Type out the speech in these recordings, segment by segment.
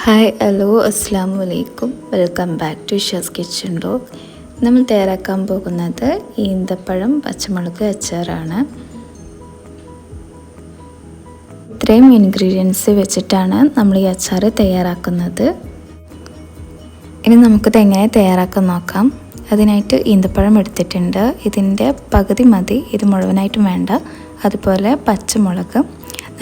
Hi hello അസ്സാമു അലൈക്കും, welcome back to Isha's kitchen vlog. നമ്മൾ തയ്യാറാക്കാൻ പോകുന്നത് ഈന്തപ്പഴം പച്ചമുളക് അച്ചാറാണ്. ഇത്രയും ഇൻഗ്രീഡിയൻസ് വെച്ചിട്ടാണ് നമ്മൾ ഈ അച്ചാർ തയ്യാറാക്കുന്നത്. ഇനി നമുക്കിത് എങ്ങനെ തയ്യാറാക്കാൻ നോക്കാം. അതിനായിട്ട് ഈന്തപ്പഴം എടുത്തിട്ടുണ്ട്. ഇതിൻ്റെ പകുതി മതി, ഇത് മുഴുവനായിട്ടും വേണ്ട. അതുപോലെ പച്ചമുളക്,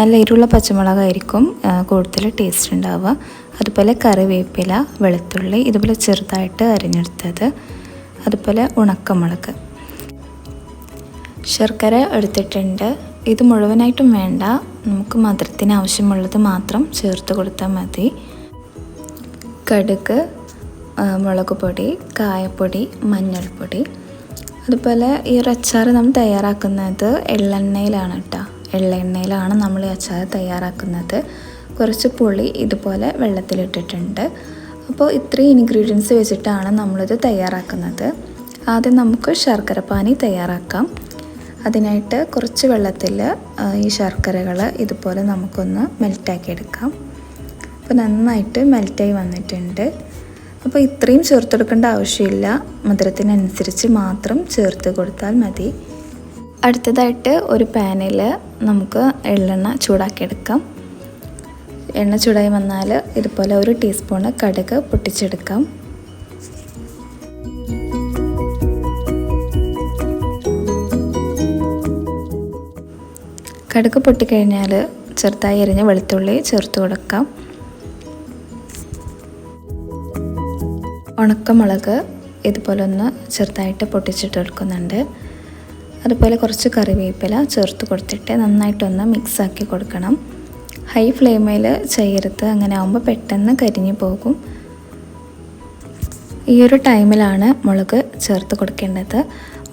നല്ല എരിവുള്ള പച്ചമുളകായിരിക്കും കൂടുതൽ ടേസ്റ്റ് ഉണ്ടാവുക. അതുപോലെ കറിവേപ്പില, വെളുത്തുള്ളി ഇതുപോലെ ചെറുതായിട്ട് അരിഞ്ഞെടുത്തത്, അതുപോലെ ഉണക്കമുളക്, ശർക്കര എടുത്തിട്ടുണ്ട്. ഇത് മുഴുവനായിട്ടും വേണ്ട, നമുക്ക് മധുരത്തിന് ആവശ്യമുള്ളത് മാത്രം ചേർത്ത് കൊടുത്താൽ മതി. കടുക്, മുളക് പൊടി, കായപ്പൊടി, മഞ്ഞൾപ്പൊടി. അതുപോലെ ഈ ഒരു അച്ചാർ നമ്മൾ തയ്യാറാക്കുന്നത് എള്ളെണ്ണയിലാണ് കേട്ടോ. എള്ളെണ്ണയിലാണ് നമ്മൾ ഈ അച്ചാർ തയ്യാറാക്കുന്നത്. കുറച്ച് പുളി ഇതുപോലെ വെള്ളത്തിലിട്ടിട്ടുണ്ട്. അപ്പോൾ ഇത്രയും ഇൻഗ്രീഡിയൻസ് വെച്ചിട്ടാണ് നമ്മളിത് തയ്യാറാക്കുന്നത്. ആദ്യം നമുക്ക് ശർക്കര പാനി തയ്യാറാക്കാം. അതിനായിട്ട് കുറച്ച് വെള്ളത്തിൽ ഈ ശർക്കരകൾ ഇതുപോലെ നമുക്കൊന്ന് മെൽറ്റാക്കി എടുക്കാം. അപ്പോൾ നന്നായിട്ട് മെൽറ്റായി വന്നിട്ടുണ്ട്. അപ്പോൾ ഇത്രയും ചേർത്തെടുക്കേണ്ട ആവശ്യമില്ല, മധുരത്തിനനുസരിച്ച് മാത്രം ചേർത്ത് കൊടുത്താൽ മതി. അടുത്തതായിട്ട് ഒരു പാനിൽ നമുക്ക് എള്ളെണ്ണ ചൂടാക്കിയെടുക്കാം. എണ്ണ ചൂടായി വന്നാൽ ഇതുപോലെ 1 ടീസ്പൂണ് കടുക് പൊട്ടിച്ചെടുക്കാം. കടുക് പൊട്ടിക്കഴിഞ്ഞാൽ ചെറുതായി അരിഞ്ഞ വെളുത്തുള്ളി ചേർത്ത് കൊടുക്കാം. ഉണക്കമുളക് ഇതുപോലെ ഒന്ന് ചെറുതായിട്ട് പൊട്ടിച്ചിട്ടെടുക്കുന്നുണ്ട്. അതുപോലെ കുറച്ച് കറിവേപ്പില ചേർത്ത് കൊടുത്തിട്ട് നന്നായിട്ടൊന്ന് മിക്സാക്കി കൊടുക്കണം. ഹൈ ഫ്ലെയിമിൽ ചെയ്യരുത്, അങ്ങനെ ആകുമ്പോൾ പെട്ടെന്ന് കരിഞ്ഞു പോകും. ഈ ഒരു ടൈമിലാണ് മുളക് ചേർത്ത് കൊടുക്കേണ്ടത്.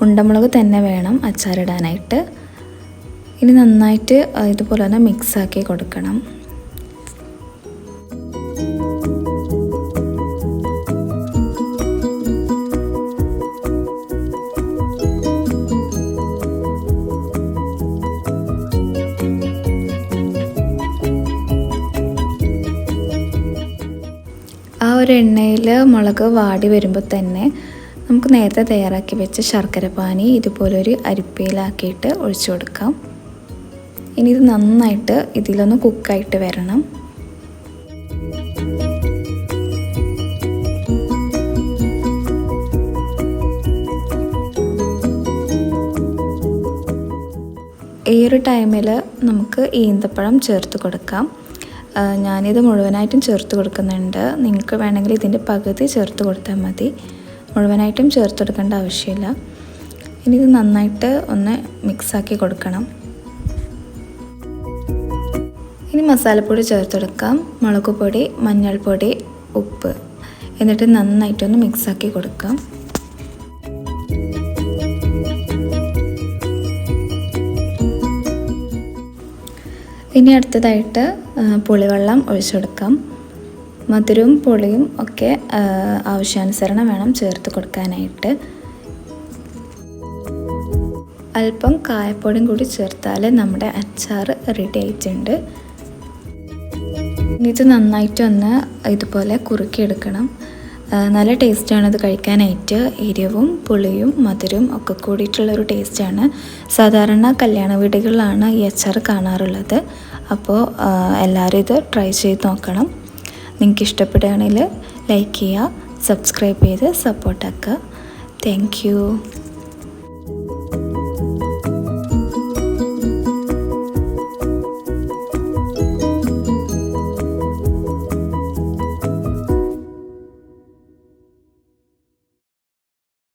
ഉണ്ടമുളക് തന്നെ വേണം അച്ചാറിടാനായിട്ട്. ഇനി നന്നായിട്ട് ഇതുപോലെ ഒന്ന് മിക്സാക്കി കൊടുക്കണം. ആ ഒരു എണ്ണയിൽ മുളക് വാടി വരുമ്പോൾ തന്നെ നമുക്ക് നേരത്തെ തയ്യാറാക്കി വെച്ച ശർക്കര പാനി ഇതുപോലൊരു അരിപ്പയിലാക്കിയിട്ട് ഒഴിച്ചു കൊടുക്കാം. ഇനി ഇത് നന്നായിട്ട് ഇതിലൊന്ന് കുക്കായിട്ട് വരണം. ഈ ഒരു ടൈമിൽ നമുക്ക് ഈന്തപ്പഴം ചേർത്ത് കൊടുക്കാം. ഞാനിത് മുഴുവനായിട്ടും ചേർത്ത് കൊടുക്കുന്നുണ്ട്. നിങ്ങൾക്ക് വേണമെങ്കിൽ ഇതിൻ്റെ പകുതി ചേർത്ത് കൊടുത്താൽ മതി, മുഴുവനായിട്ടും ചേർത്ത് കൊടുക്കേണ്ട ആവശ്യമില്ല. ഇനി ഇത് നന്നായിട്ട് ഒന്ന് മിക്സാക്കി കൊടുക്കണം. ഇനി മസാലപ്പൊടി ചേർത്ത് കൊടുക്കാം. മുളക് പൊടി, മഞ്ഞൾപ്പൊടി, ഉപ്പ്, എന്നിട്ട് നന്നായിട്ടൊന്ന് മിക്സാക്കി കൊടുക്കാം. ഇനി അടുത്തതായിട്ട് പുളിവെള്ളം ഒഴിച്ചു കൊടുക്കാം. മധുരവും പുളിയും ഒക്കെ ആവശ്യാനുസരണം വേണം ചേർത്ത് കൊടുക്കാനായിട്ട്. അല്പം കായപ്പൊടിയും കൂടി ചേർത്താൽ നമ്മുടെ അച്ചാർ റെഡി ആയിട്ടുണ്ട്. ഇനി ഇത് നന്നായിട്ടൊന്ന് ഇതുപോലെ കുറുക്കിയെടുക്കണം. നല്ല ടേസ്റ്റാണ് ഇത് കഴിക്കാനായിട്ട്. എരിവും പുളിയും മധുരവും ഒക്കെ കൂടിയിട്ടുള്ളൊരു ടേസ്റ്റാണ്. സാധാരണ കല്യാണ വീടുകളിലാണ് ഈ അച്ചാർ കാണാറുള്ളത്. അപ്പോൾ എല്ലാവരും ഇത് ട്രൈ ചെയ്ത് നോക്കണം. നിങ്ങൾക്ക് ഇഷ്ടപ്പെടുകയാണെങ്കിൽ ലൈക്ക് ചെയ്യുക, സബ്സ്ക്രൈബ് ചെയ്ത് സപ്പോർട്ടാക്കുക. Thank you.